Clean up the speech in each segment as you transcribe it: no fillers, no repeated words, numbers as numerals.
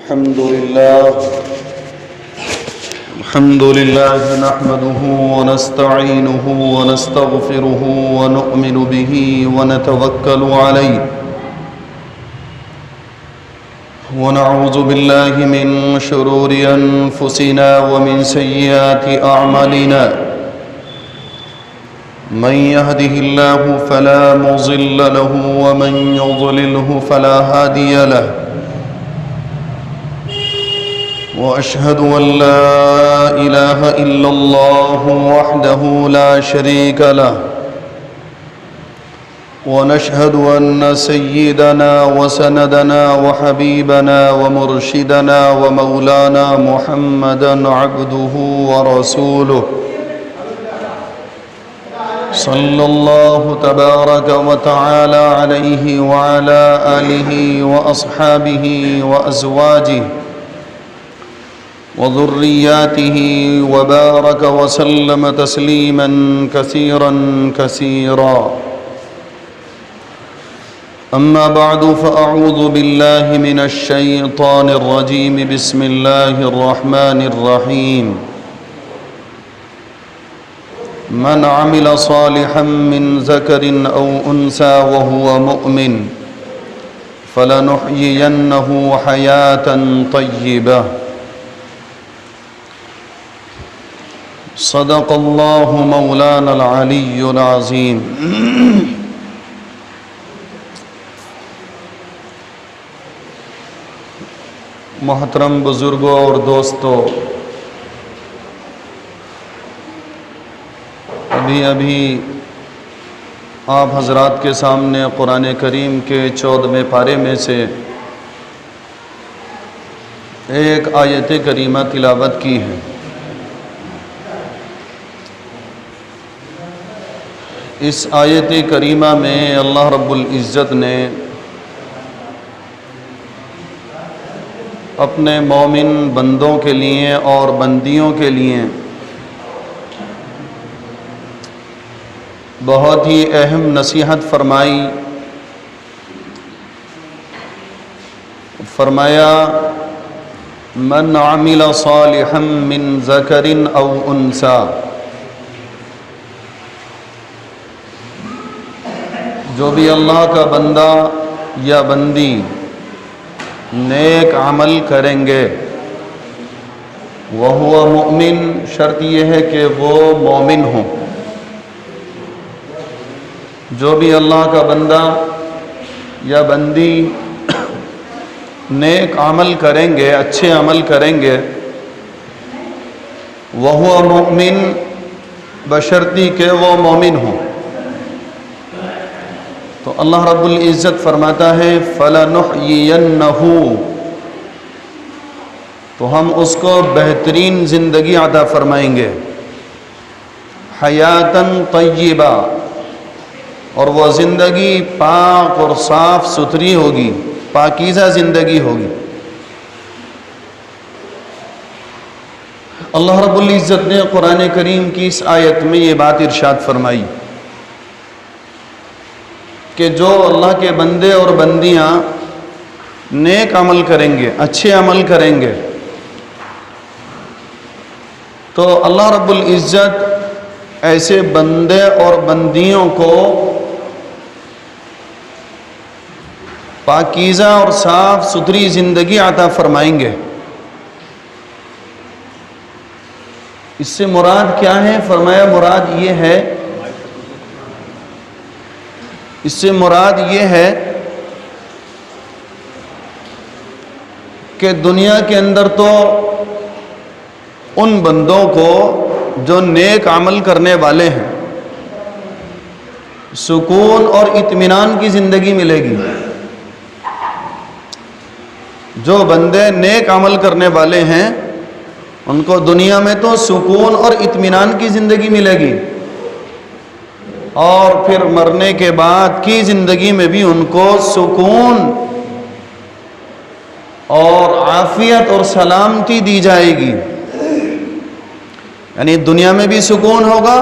الحمد لله نحمده ونستعينه ونستغفره ونؤمن به ونتوكل عليه ونعوذ بالله من شرور أنفسنا ومن سيئات أعمالنا من يهده الله فلا مضل له ومن يضلله فلا هادي له وأشهد أن لا إله إلا الله وحده لا شريك له ونشهد أن سيدنا وسندنا وحبيبنا ومرشدنا ومولانا محمدا عبده ورسوله صلى الله تبارك وتعالى عليه وعلى آله وأصحابه وأزواجه وذرياته وبارك وسلم تسليما كثيرا كثيرا أما بعد فأعوذ بالله من الشيطان الرجيم بسم الله الرحمن الرحيم من عمل صالحا من ذكر أو أنثى وهو مؤمن فلنحيينه حياة طيبة صدق الله مولانا العلي العظيم محترم بزرگوں اور دوستوں، ابھی آپ حضرات کے سامنے قرآن کریم کے 14ویں پارے میں سے ایک آیت کریمہ تلاوت کی ہے۔ اس آیت کریمہ میں اللہ رب العزت نے اپنے مومن بندوں کے لیے اور بندیوں کے لیے بہت ہی اہم نصیحت فرمایا من عمل صالحا من ذکر او انثى، جو بھی اللہ کا بندہ یا بندی نیک عمل کریں گے، وہو مؤمن، شرط یہ ہے کہ وہ مومن ہوں۔ جو بھی اللہ کا بندہ یا بندی نیک عمل کریں گے، اچھے عمل کریں گے، وہو مؤمن، بشرطی کہ وہ مومن ہوں۔ تو اللہ رب العزت فرماتا ہے فَلَنُحْيِيَنَّهُ، تو ہم اس کو بہترین زندگی عطا فرمائیں گے، حیاتاً طیبہ، اور وہ زندگی پاک اور صاف ستھری ہوگی، پاکیزہ زندگی ہوگی۔ اللہ رب العزت نے قرآن کریم کی اس آیت میں یہ بات ارشاد فرمائی کہ جو اللہ کے بندے اور بندیاں نیک عمل کریں گے، اچھے عمل کریں گے، تو اللہ رب العزت ایسے بندے اور بندیوں کو پاکیزہ اور صاف ستھری زندگی عطا فرمائیں گے۔ اس سے مراد کیا ہے؟ فرمایا مراد یہ ہے، اس سے مراد یہ ہے کہ دنیا کے اندر تو ان بندوں کو جو نیک عمل کرنے والے ہیں سکون اور اطمینان کی زندگی ملے گی۔ جو بندے نیک عمل کرنے والے ہیں ان کو دنیا میں تو سکون اور اطمینان کی زندگی ملے گی، اور پھر مرنے کے بعد کی زندگی میں بھی ان کو سکون اور عافیت اور سلامتی دی جائے گی۔ یعنی دنیا میں بھی سکون ہوگا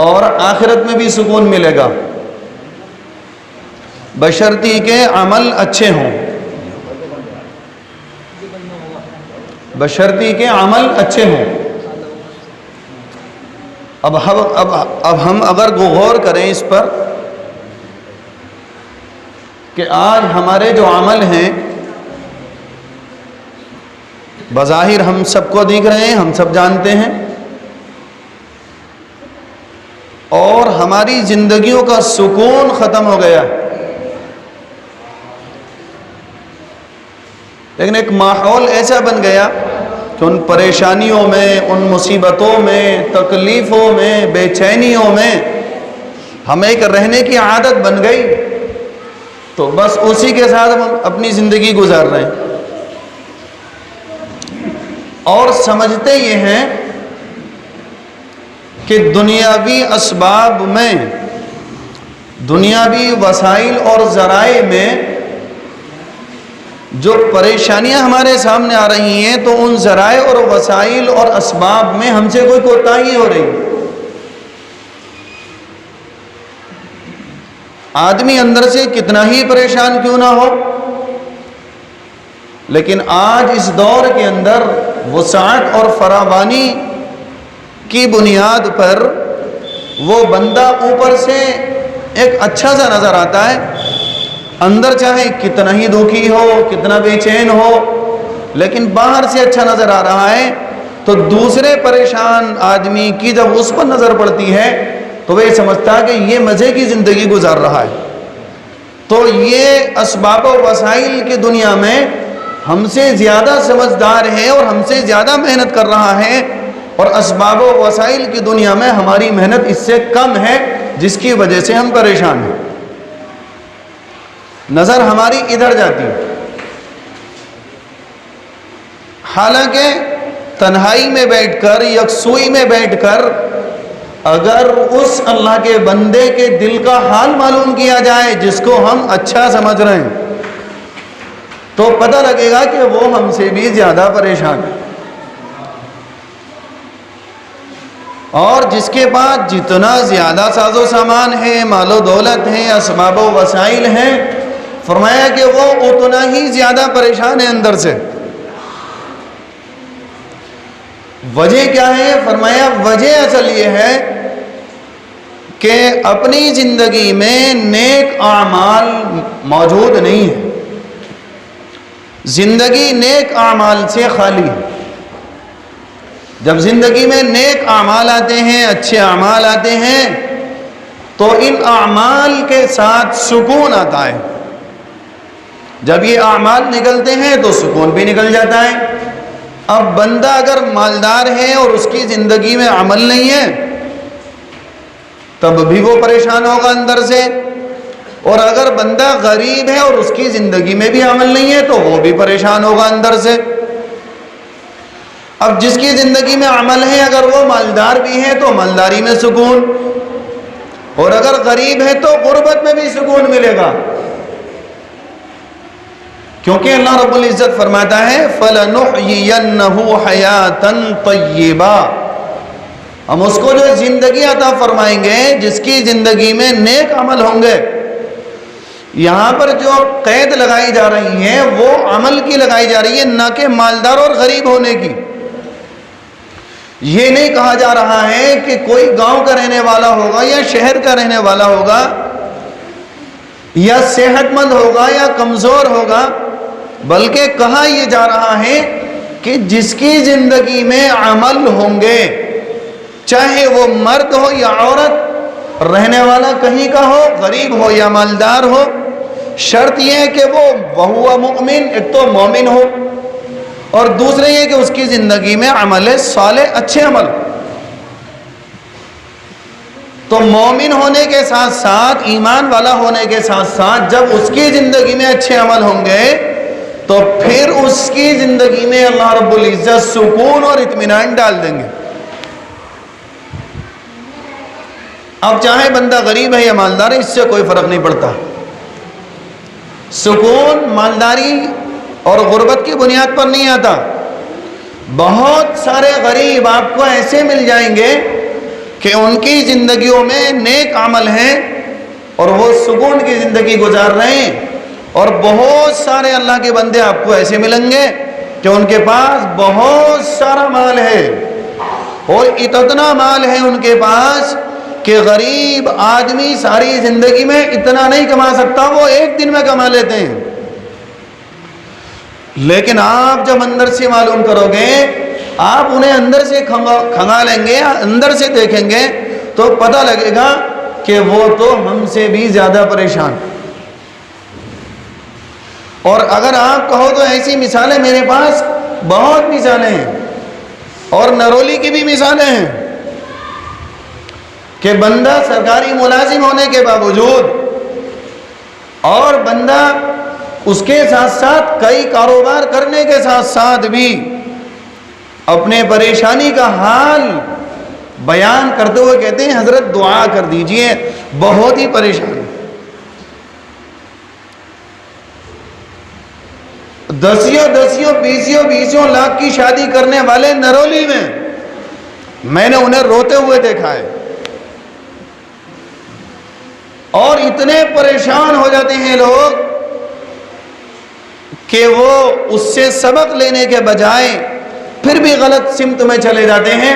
اور آخرت میں بھی سکون ملے گا، بشرطی کے عمل اچھے ہوں۔ بشرطی کے عمل اچھے ہوں۔ اب ہم اگر غور کریں اس پر کہ آج ہمارے جو عمل ہیں بظاہر ہم سب کو دیکھ رہے ہیں، ہم سب جانتے ہیں، اور ہماری زندگیوں کا سکون ختم ہو گیا، لیکن ایک ماحول ایسا بن گیا کہ ان پریشانیوں میں، ان مصیبتوں میں، تکلیفوں میں، بے چینیوں میں ہمیں ایک رہنے کی عادت بن گئی، تو بس اسی کے ساتھ ہم اپنی زندگی گزار رہے ہیں، اور سمجھتے یہ ہیں کہ دنیاوی اسباب میں، دنیاوی وسائل اور ذرائع میں جو پریشانیاں ہمارے سامنے آ رہی ہیں، تو ان ذرائع اور وسائل اور اسباب میں ہم سے کوئی کوتاہی ہو رہی۔ آدمی اندر سے کتنا ہی پریشان کیوں نہ ہو، لیکن آج اس دور کے اندر وسعت اور فراوانی کی بنیاد پر وہ بندہ اوپر سے ایک اچھا سا نظر آتا ہے، اندر چاہے کتنا ہی دکھی ہو، کتنا بے چین ہو، لیکن باہر سے اچھا نظر آ رہا ہے، تو دوسرے پریشان آدمی کی جب اس پر نظر پڑتی ہے تو وہ یہ سمجھتا کہ یہ مزے کی زندگی گزار رہا ہے۔ تو یہ اسباب و وسائل کی دنیا میں ہم سے زیادہ سمجھدار ہے اور ہم سے زیادہ محنت کر رہا ہے، اور اسباب و وسائل کی دنیا میں ہماری محنت اس سے کم ہے، جس کی وجہ سے ہم پریشان ہیں۔ نظر ہماری ادھر جاتی ہے، حالانکہ تنہائی میں بیٹھ کر، یکسوئی میں بیٹھ کر اگر اس اللہ کے بندے کے دل کا حال معلوم کیا جائے جس کو ہم اچھا سمجھ رہے ہیں، تو پتہ لگے گا کہ وہ ہم سے بھی زیادہ پریشان ہے، اور جس کے پاس جتنا زیادہ ساز و سامان ہے، مال و دولت ہے، اسباب و وسائل ہیں، فرمایا کہ وہ اتنا ہی زیادہ پریشان ہے اندر سے۔ وجہ کیا ہے؟ فرمایا وجہ اصل یہ ہے کہ اپنی زندگی میں نیک اعمال موجود نہیں ہے، زندگی نیک اعمال سے خالی ہے۔ جب زندگی میں نیک اعمال آتے ہیں، اچھے اعمال آتے ہیں، تو ان اعمال کے ساتھ سکون آتا ہے۔ جب یہ اعمال نکلتے ہیں تو سکون بھی نکل جاتا ہے۔ اب بندہ اگر مالدار ہے اور اس کی زندگی میں عمل نہیں ہے، تب بھی وہ پریشان ہوگا اندر سے، اور اگر بندہ غریب ہے اور اس کی زندگی میں بھی عمل نہیں ہے تو وہ بھی پریشان ہوگا اندر سے۔ اب جس کی زندگی میں عمل ہے، اگر وہ مالدار بھی ہے تو مالداری میں سکون، اور اگر غریب ہے تو غربت میں بھی سکون ملے گا، کیونکہ اللہ رب العزت فرماتا ہے فَلَنُحْيِيَنَّهُ حَيَاةً طَيِّبَةً، ہم اس کو جو زندگی عطا فرمائیں گے جس کی زندگی میں نیک عمل ہوں گے۔ یہاں پر جو قید لگائی جا رہی ہے وہ عمل کی لگائی جا رہی ہے، نہ کہ مالدار اور غریب ہونے کی۔ یہ نہیں کہا جا رہا ہے کہ کوئی گاؤں کا رہنے والا ہوگا یا شہر کا رہنے والا ہوگا، یا صحت مند ہوگا یا کمزور ہوگا، بلکہ کہا یہ جا رہا ہے کہ جس کی زندگی میں عمل ہوں گے، چاہے وہ مرد ہو یا عورت، رہنے والا کہیں کا ہو، غریب ہو یا مالدار ہو، شرط یہ ہے کہ وہ وہو مؤمن، ایک تو مومن ہو، اور دوسرے یہ کہ اس کی زندگی میں عمل صالح، اچھے عمل۔ تو مومن ہونے کے ساتھ ساتھ، ایمان والا ہونے کے ساتھ ساتھ، جب اس کی زندگی میں اچھے عمل ہوں گے تو پھر اس کی زندگی میں اللہ رب العزت سکون اور اطمینان ڈال دیں گے۔ اب چاہے بندہ غریب ہے یا مالدار ہے، اس سے کوئی فرق نہیں پڑتا۔ سکون مالداری اور غربت کی بنیاد پر نہیں آتا۔ بہت سارے غریب آپ کو ایسے مل جائیں گے کہ ان کی زندگیوں میں نیک عمل ہیں اور وہ سکون کی زندگی گزار رہے ہیں، اور بہت سارے اللہ کے بندے آپ کو ایسے ملیں گے کہ ان کے پاس بہت سارا مال ہے، اور اتنا مال ہے ان کے پاس کہ غریب آدمی ساری زندگی میں اتنا نہیں کما سکتا، وہ ایک دن میں کما لیتے ہیں۔ لیکن آپ جب اندر سے معلوم کرو گے، آپ انہیں اندر سے کھنگالیں گے، اندر سے دیکھیں گے تو پتہ لگے گا کہ وہ تو ہم سے بھی زیادہ پریشان۔ اور اگر آپ کہو تو ایسی مثالیں میرے پاس بہت مثالیں ہیں، اور نرولی کی بھی مثالیں ہیں کہ بندہ سرکاری ملازم ہونے کے باوجود، اور بندہ اس کے ساتھ ساتھ کئی کاروبار کرنے کے ساتھ ساتھ بھی اپنے پریشانی کا حال بیان کرتے ہوئے کہتے ہیں حضرت دعا کر دیجئے، بہت ہی پریشان، 10 لاکھ کی شادی کرنے والے نرولی میں نے انہیں روتے ہوئے دیکھا ہے، اور اتنے پریشان ہو جاتے ہیں لوگ کہ وہ اس سے سبق لینے کے بجائے پھر بھی غلط سمت میں چلے جاتے ہیں،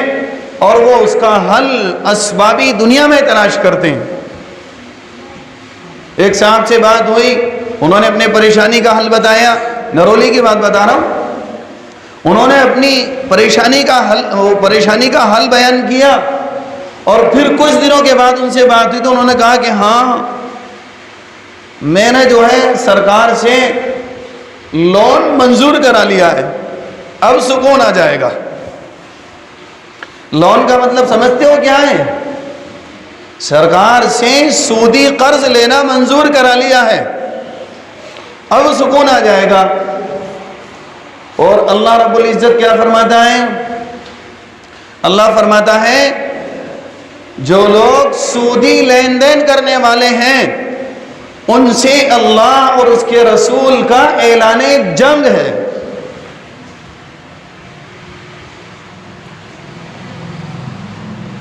اور وہ اس کا حل اسبابی دنیا میں تلاش کرتے ہیں۔ ایک صاحب سے بات ہوئی، انہوں نے اپنے پریشانی کا حل بتایا، نرولی کی بات بتا رہا ہوں، انہوں نے اپنی پریشانی کا حل بیان کیا، اور پھر کچھ دنوں کے بعد ان سے بات ہوئی تو انہوں نے کہا کہ ہاں میں نے جو ہے سرکار سے لون منظور کرا لیا ہے، اب سکون آ جائے گا۔ لون کا مطلب سمجھتے ہو کیا ہے؟ سرکار سے سودی قرض لینا منظور کرا لیا ہے، اب سکون آ جائے گا۔ اور اللہ رب العزت کیا فرماتا ہے؟ اللہ فرماتا ہے جو لوگ سودی لین دین کرنے والے ہیں ان سے اللہ اور اس کے رسول کا اعلان جنگ ہے۔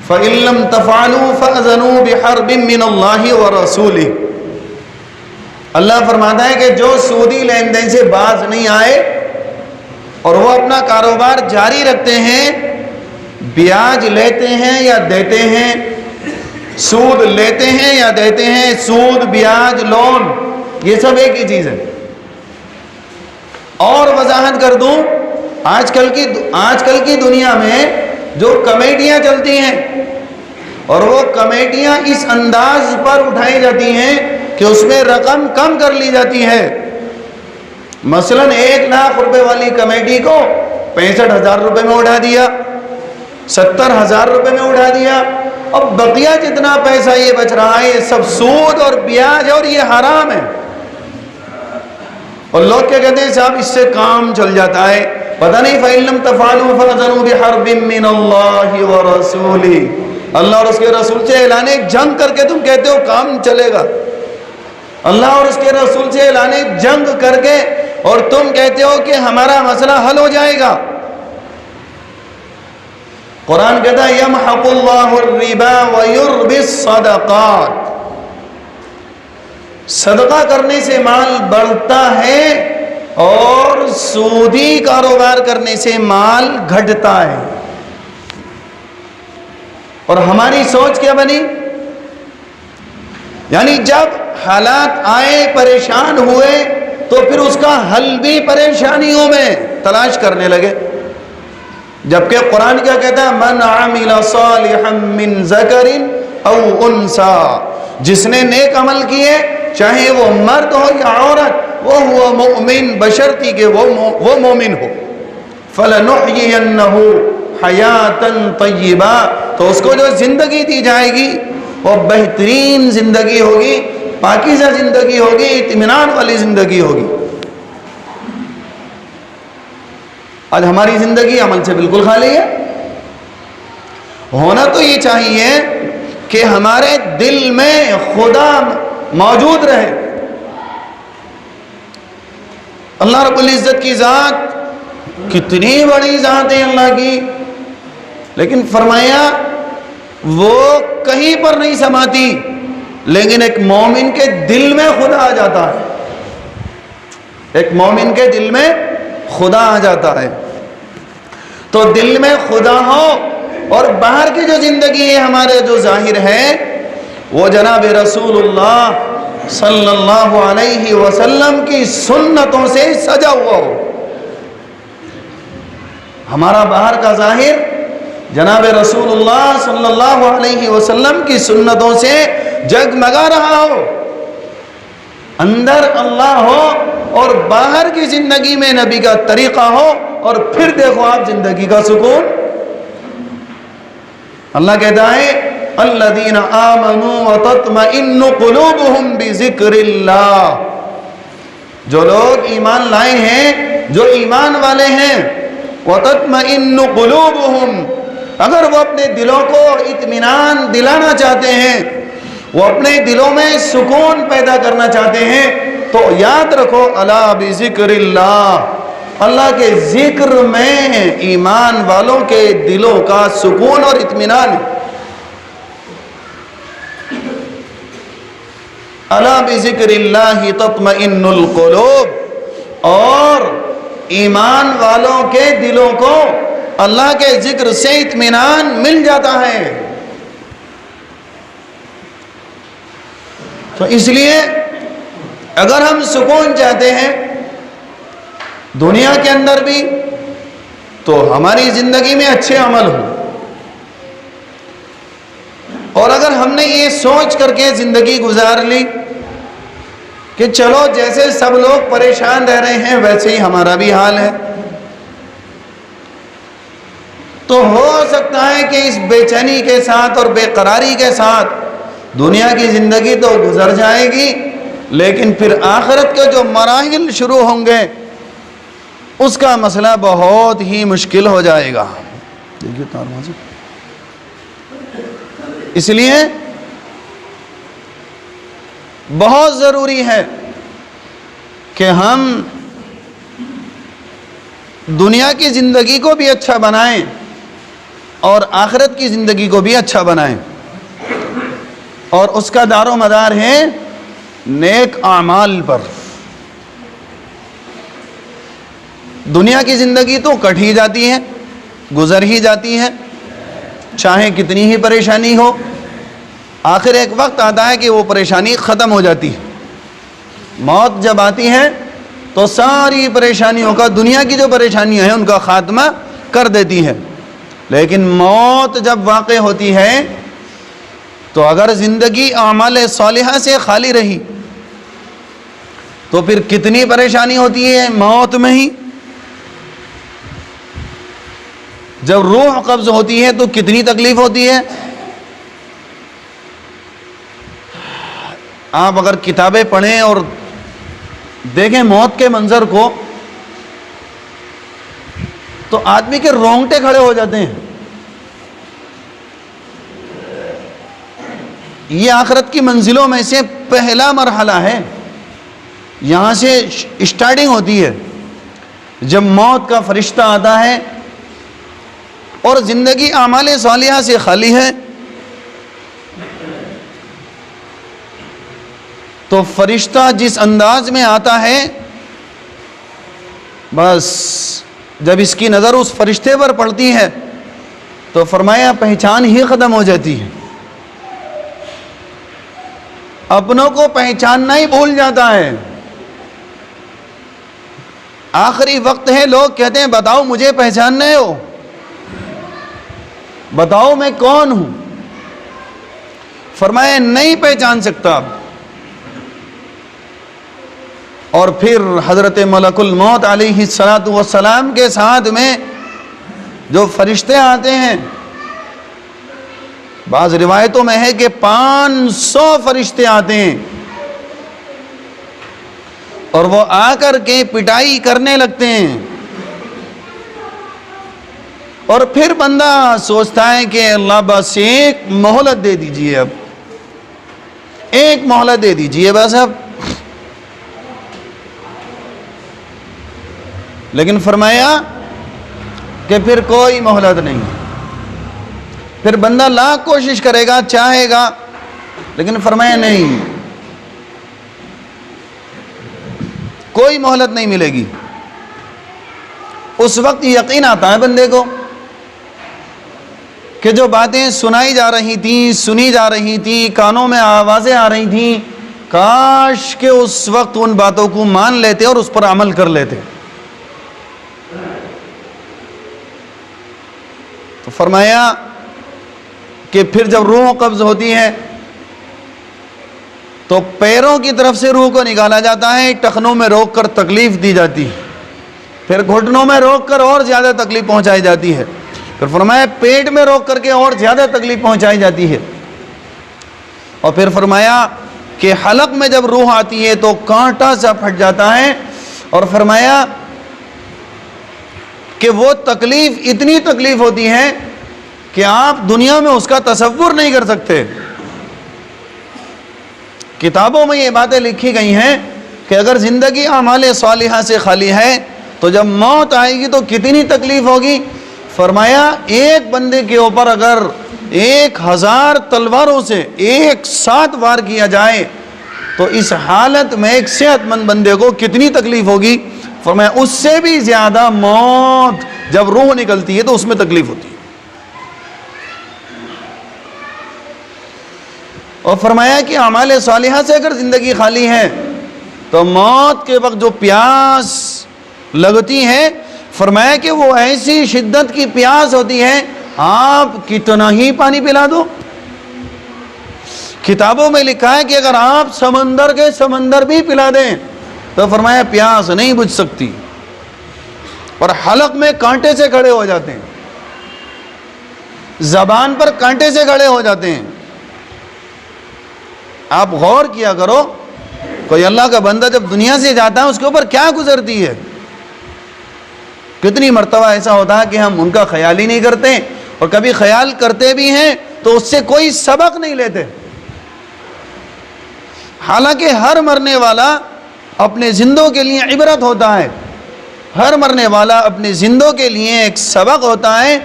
فَإِن لَّمْ تَفْعَلُوا فَأْذَنُوا بِحَرْبٍ مِّنَ اللَّهِ وَرَسُولِهِ، اللہ فرماتا ہے کہ جو سودی لین دین سے باز نہیں آئے اور وہ اپنا کاروبار جاری رکھتے ہیں، بیاج لیتے ہیں یا دیتے ہیں، سود لیتے ہیں یا دیتے ہیں، سود، بیاج، لون، یہ سب ایک ہی چیز ہے۔ اور وضاحت کر دوں، آج کل کی دنیا میں جو کمیٹیاں چلتی ہیں، اور وہ کمیٹیاں اس انداز پر اٹھائی جاتی ہیں کہ اس میں رقم کم کر لی جاتی ہے۔ مثلا 1 لاکھ روپے والی کمیٹی کو 65,000 روپے میں اٹھا دیا، 70,000 روپے میں اٹھا دیا، اب بقیہ جتنا پیسہ یہ بچ رہا ہے یہ سب سود اور بیاج، اور یہ حرام ہے۔ اور لوگ کیا کہتے ہیں صاحب اس سے کام چل جاتا ہے، پتہ نہیں فَإِن لَّمْ تَفْعَلُوا فَأْذَنُوا بِحَرْبٍ مِّنَ اللَّهِ وَرَسُولِهِ، اللہ اور اس کے رسول سے اعلان جنگ کر کے تم کہتے ہو کام چلے گا، اللہ اور اس کے رسول سے اعلان جنگ کر کے اور تم کہتے ہو کہ ہمارا مسئلہ حل ہو جائے گا۔ قرآن کہتا ہے یمحق اللہ الربا ویربی الصدقات، صدقہ کرنے سے مال بڑھتا ہے اور سودی کاروبار کرنے سے مال گھٹتا ہے۔ اور ہماری سوچ کیا بنی؟ یعنی جب حالات آئے، پریشان ہوئے، تو پھر اس کا حل بھی پریشانیوں میں تلاش کرنے لگے، جبکہ قرآن کیا کہتا ہے من عمل صالحا من ذکر او انثى، جس نے نیک عمل کیے چاہے وہ مرد ہو یا عورت، وہ ہوا مؤمن بشرطی کہ وہ مومن ہو، فَلَنُحْيِيَنَّهُ حَيَاةً طَيِّبًا، تو اس کو جو زندگی دی جائے گی وہ بہترین زندگی ہوگی، پاکیزہ زندگی ہوگی، اطمینان والی زندگی ہوگی۔ آج ہماری زندگی عمل سے بالکل خالی ہے۔ ہونا تو یہ چاہیے کہ ہمارے دل میں خدا موجود رہے۔ اللہ رب العزت کی ذات کتنی بڑی ذات ہے اللہ کی، لیکن فرمایا وہ کہیں پر نہیں سماتی، لیکن ایک مومن کے دل میں خدا آ جاتا ہے، ایک مومن کے دل میں خدا آ جاتا ہے۔ تو دل میں خدا ہو اور باہر کی جو زندگی ہے ہمارے جو ظاہر ہے وہ جناب رسول اللہ صلی اللہ علیہ وسلم کی سنتوں سے سجا ہوا ہو۔ ہمارا باہر کا ظاہر جناب رسول اللہ صلی اللہ علیہ وسلم کی سنتوں سے جگمگا رہا ہو، اندر اللہ ہو اور باہر کی زندگی میں نبی کا طریقہ ہو، اور پھر دیکھو آپ زندگی کا سکون۔ اللہ کہتا ہے الذین آمنوا وتطمئن قلوبہم بذکر اللہ، جو لوگ ایمان لائے ہیں، جو ایمان والے ہیں، وتطمئن قلوبہم، اگر وہ اپنے دلوں کو اطمینان دلانا چاہتے ہیں، وہ اپنے دلوں میں سکون پیدا کرنا چاہتے ہیں، تو یاد رکھو الا بذکر اللہ، اللہ کے ذکر میں ایمان والوں کے دلوں کا سکون اور اطمینان ہے۔ الا بذکر اللہ تطمئن القلوب، اور ایمان والوں کے دلوں کو اللہ کے ذکر سے اطمینان مل جاتا ہے۔ تو اس لیے اگر ہم سکون چاہتے ہیں دنیا کے اندر بھی، تو ہماری زندگی میں اچھے عمل ہوں، اور اگر ہم نے یہ سوچ کر کے زندگی گزار لی کہ چلو جیسے سب لوگ پریشان رہ رہے ہیں ویسے ہی ہمارا بھی حال ہے، تو ہو سکتا ہے کہ اس بے چینی کے ساتھ اور بے قراری کے ساتھ دنیا کی زندگی تو گزر جائے گی، لیکن پھر آخرت کے جو مراحل شروع ہوں گے اس کا مسئلہ بہت ہی مشکل ہو جائے گا۔ اس لیے بہت ضروری ہے کہ ہم دنیا کی زندگی کو بھی اچھا بنائیں اور آخرت کی زندگی کو بھی اچھا بنائیں، اور اس کا دار و مدار ہے نیک اعمال پر۔ دنیا کی زندگی تو کٹ ہی جاتی ہے، گزر ہی جاتی ہے، چاہے کتنی ہی پریشانی ہو، آخر ایک وقت آتا ہے کہ وہ پریشانی ختم ہو جاتی ہے۔ موت جب آتی ہے تو ساری پریشانیوں کا، دنیا کی جو پریشانیاں ہیں ان کا خاتمہ کر دیتی ہے، لیکن موت جب واقع ہوتی ہے تو اگر زندگی اعمال صالحہ سے خالی رہی تو پھر کتنی پریشانی ہوتی ہے موت میں ہی۔ جب روح قبض ہوتی ہے تو کتنی تکلیف ہوتی ہے۔ آپ اگر کتابیں پڑھیں اور دیکھیں موت کے منظر کو تو آدمی کے رونگٹے کھڑے ہو جاتے ہیں۔ یہ آخرت کی منزلوں میں سے پہلا مرحلہ ہے، یہاں سے اسٹارٹنگ ہوتی ہے۔ جب موت کا فرشتہ آتا ہے اور زندگی اعمال صالحہ سے خالی ہے تو فرشتہ جس انداز میں آتا ہے، بس جب اس کی نظر اس فرشتے پر پڑتی ہے تو فرمایا پہچان ہی ختم ہو جاتی ہے، اپنوں کو پہچاننا ہی بھول جاتا ہے۔ آخری وقت ہے، لوگ کہتے ہیں بتاؤ مجھے پہچاننے ہو، بتاؤ میں کون ہوں، فرمایا نہیں پہچان سکتا۔ اور پھر حضرت ملک الموت علیہ السلام کے ساتھ میں جو فرشتے آتے ہیں، بعض روایتوں میں ہے کہ 500 فرشتے آتے ہیں، اور وہ آ کر کے پٹائی کرنے لگتے ہیں، اور پھر بندہ سوچتا ہے کہ اللہ بس ایک مہلت دے دیجئے، اب ایک مہلت دے دیجئے بس اب۔ لیکن فرمایا کہ پھر کوئی مہلت نہیں، پھر بندہ لاکھ کوشش کرے گا، چاہے گا، لیکن فرمایا نہیں، کوئی مہلت نہیں ملے گی۔ اس وقت یقین آتا ہے بندے کو کہ جو باتیں سنائی جا رہی تھیں، سنی جا رہی تھیں، کانوں میں آوازیں آ رہی تھیں، کاش کہ اس وقت ان باتوں کو مان لیتے اور اس پر عمل کر لیتے۔ تو فرمایا کہ پھر جب روح قبض ہوتی ہے تو پیروں کی طرف سے روح کو نکالا جاتا ہے، ٹخنوں میں روک کر تکلیف دی جاتی ہے، پھر گھٹنوں میں روک کر اور زیادہ تکلیف پہنچائی جاتی ہے، پھر فرمایا پیٹ میں روک کر کے اور زیادہ تکلیف پہنچائی جاتی ہے، اور پھر فرمایا کہ حلق میں جب روح آتی ہے تو کانٹا سا پھٹ جاتا ہے، اور فرمایا کہ وہ تکلیف اتنی تکلیف ہوتی ہے کہ آپ دنیا میں اس کا تصور نہیں کر سکتے۔ کتابوں میں یہ باتیں لکھی گئی ہیں کہ اگر زندگی اعمال صالحہ سے خالی ہے تو جب موت آئے گی تو کتنی تکلیف ہوگی۔ فرمایا ایک بندے کے اوپر اگر 1000 تلواروں سے ایک ساتھ وار کیا جائے تو اس حالت میں ایک صحت مند بندے کو کتنی تکلیف ہوگی۔ فرمایا اس سے بھی زیادہ موت جب روح نکلتی ہے تو اس میں تکلیف ہوتی ہے۔ اور فرمایا کہ اعمال صالحہ سے اگر زندگی خالی ہے تو موت کے وقت جو پیاس لگتی ہے، فرمایا کہ وہ ایسی شدت کی پیاس ہوتی ہے آپ کتنا ہی پانی پلا دو۔ کتابوں میں لکھا ہے کہ اگر آپ سمندر کے سمندر بھی پلا دیں تو فرمایا پیاس نہیں بجھ سکتی، اور حلق میں کانٹے سے کھڑے ہو جاتے ہیں، زبان پر کانٹے سے کھڑے ہو جاتے ہیں۔ آپ غور کیا کرو، کوئی اللہ کا بندہ جب دنیا سے جاتا ہے اس کے اوپر کیا گزرتی ہے۔ کتنی مرتبہ ایسا ہوتا ہے کہ ہم ان کا خیال ہی نہیں کرتے، اور کبھی خیال کرتے بھی ہیں تو اس سے کوئی سبق نہیں لیتے۔ حالانکہ ہر مرنے والا اپنے زندوں کے لیے عبرت ہوتا ہے، ہر مرنے والا اپنے زندوں کے لیے ایک سبق ہوتا ہے،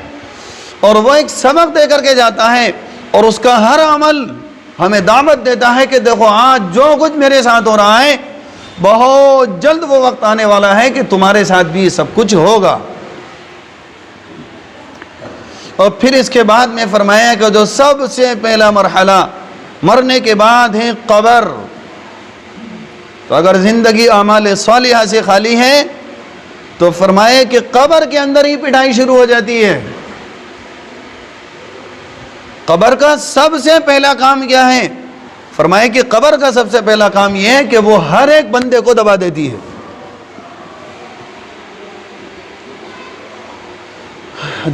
اور وہ ایک سبق دے کر کے جاتا ہے، اور اس کا ہر عمل ہمیں دعوت دیتا ہے کہ دیکھو آج جو کچھ میرے ساتھ ہو رہا ہے بہت جلد وہ وقت آنے والا ہے کہ تمہارے ساتھ بھی یہ سب کچھ ہوگا۔ اور پھر اس کے بعد میں فرمایا کہ جو سب سے پہلا مرحلہ مرنے کے بعد ہے قبر۔ تو اگر زندگی اعمال صالحہ سے خالی ہے تو فرمایا کہ قبر کے اندر ہی پٹائی شروع ہو جاتی ہے۔ قبر کا سب سے پہلا کام کیا ہے؟ فرمایا کہ قبر کا سب سے پہلا کام یہ ہے کہ وہ ہر ایک بندے کو دبا دیتی ہے۔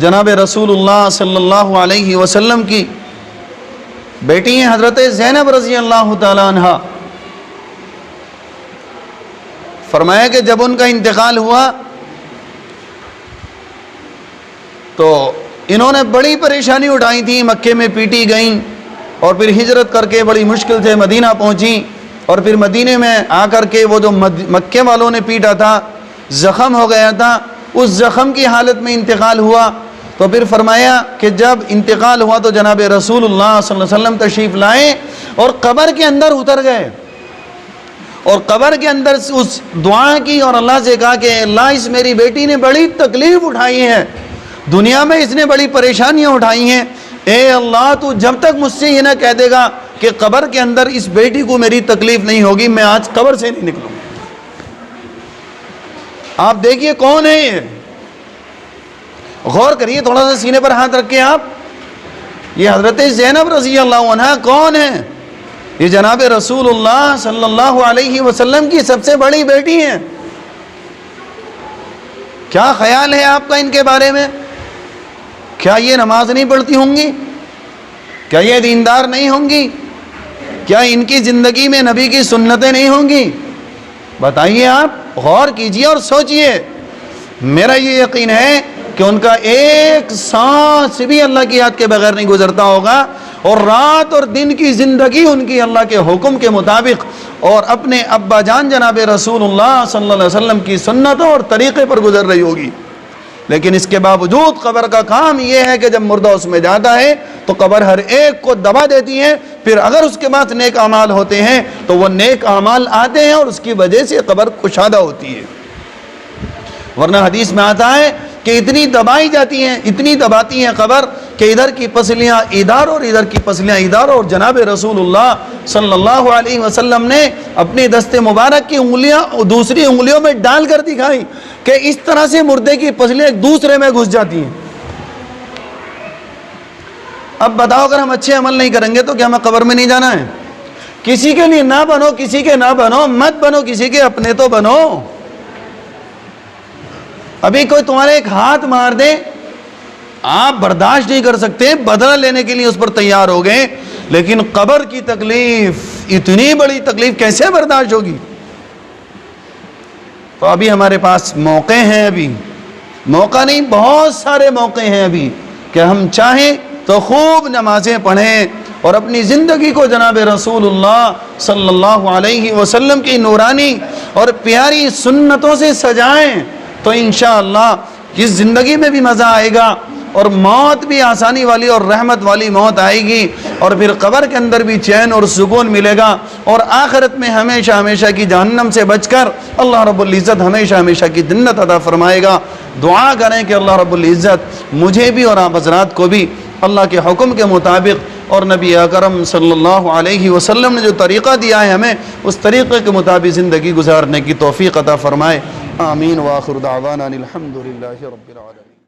جناب رسول اللہ صلی اللہ علیہ وسلم کی بیٹی ہیں حضرت زینب رضی اللہ تعالی عنہ۔ فرمایا کہ جب ان کا انتقال ہوا تو انہوں نے بڑی پریشانی اٹھائی تھی، مکے میں پیٹی گئیں، اور پھر ہجرت کر کے بڑی مشکل سے مدینہ پہنچی، اور پھر مدینے میں آ کر کے وہ جو مکے والوں نے پیٹا تھا، زخم ہو گیا تھا، اس زخم کی حالت میں انتقال ہوا۔ تو پھر فرمایا کہ جب انتقال ہوا تو جناب رسول اللہ صلی اللہ علیہ وسلم تشریف لائے اور قبر کے اندر اتر گئے، اور قبر کے اندر اس دعا کی اور اللہ سے کہا کہ اللہ اس میری بیٹی نے بڑی تکلیف اٹھائی ہے، دنیا میں اس نے بڑی پریشانیاں اٹھائی ہیں، اے اللہ تو جب تک مجھ سے یہ نہ کہہ دے گا کہ قبر کے اندر اس بیٹی کو میری تکلیف نہیں ہوگی میں آج قبر سے نہیں نکلوں۔ آپ دیکھیے کون ہے یہ، غور کریے، تھوڑا سا سینے پر ہاتھ رکھیں آپ، یہ حضرت زینب رضی اللہ عنہ کون ہے؟ یہ جناب رسول اللہ صلی اللہ علیہ وسلم کی سب سے بڑی بیٹی ہیں۔ کیا خیال ہے آپ کا ان کے بارے میں؟ کیا یہ نماز نہیں پڑھتی ہوں گی؟ کیا یہ دیندار نہیں ہوں گی؟ کیا ان کی زندگی میں نبی کی سنتیں نہیں ہوں گی؟ بتائیے، آپ غور کیجئے اور سوچئے۔ میرا یہ یقین ہے کہ ان کا ایک سانس بھی اللہ کی یاد کے بغیر نہیں گزرتا ہوگا، اور رات اور دن کی زندگی ان کی اللہ کے حکم کے مطابق اور اپنے ابا جان جناب رسول اللہ صلی اللہ علیہ وسلم کی سنتوں اور طریقے پر گزر رہی ہوگی۔ لیکن اس کے باوجود قبر کا کام یہ ہے کہ جب مردہ اس میں جاتا ہے تو قبر ہر ایک کو دبا دیتی ہے، پھر اگر اس کے بعد نیک اعمال ہوتے ہیں تو وہ نیک اعمال آتے ہیں اور اس کی وجہ سے قبر کشادہ ہوتی ہے۔ ورنہ حدیث میں آتا ہے کہ اتنی دبائی جاتی ہیں، اتنی دباتی ہیں قبر کہ ادھر کی پسلیاں ادھر اور ادھر کی پسلیاں ادھر، اور جناب رسول اللہ صلی اللہ علیہ وسلم نے اپنی دست مبارک کی انگلیاں دوسری انگلیوں میں ڈال کر دکھائی کہ اس طرح سے مردے کی پسلیاں ایک دوسرے میں گھس جاتی ہیں۔ اب بتاؤ اگر ہم اچھے عمل نہیں کریں گے تو کیا ہمیں قبر میں نہیں جانا ہے؟ کسی کے لیے نہ بنو، کسی کے نہ بنو، مت بنو کسی کے، اپنے تو بنو۔ ابھی کوئی تمہارے ایک ہاتھ مار دے، آپ برداشت نہیں کر سکتے، بدلہ لینے کے لیے اس پر تیار ہو گئے، لیکن قبر کی تکلیف، اتنی بڑی تکلیف کیسے برداشت ہوگی؟ تو ابھی ہمارے پاس موقع ہیں، ابھی موقع نہیں، بہت سارے موقع ہیں ابھی کہ ہم چاہیں تو خوب نمازیں پڑھیں اور اپنی زندگی کو جناب رسول اللہ صلی اللہ علیہ وسلم کی نورانی اور پیاری سنتوں سے سجائیں، تو انشاءاللہ اس زندگی میں بھی مزہ آئے گا اور موت بھی آسانی والی اور رحمت والی موت آئے گی، اور پھر قبر کے اندر بھی چین اور سکون ملے گا، اور آخرت میں ہمیشہ ہمیشہ کی جہنم سے بچ کر اللہ رب العزت ہمیشہ ہمیشہ کی جنت عطا فرمائے گا۔ دعا کریں کہ اللہ رب العزت مجھے بھی اور آپ حضرات کو بھی اللہ کے حکم کے مطابق اور نبی اکرم صلی اللہ علیہ وسلم نے جو طریقہ دیا ہے ہمیں، اس طریقے کے مطابق زندگی گزارنے کی توفیق عطا فرمائے۔ آمین وآخر دعوانا الحمدللہ رب العالمین۔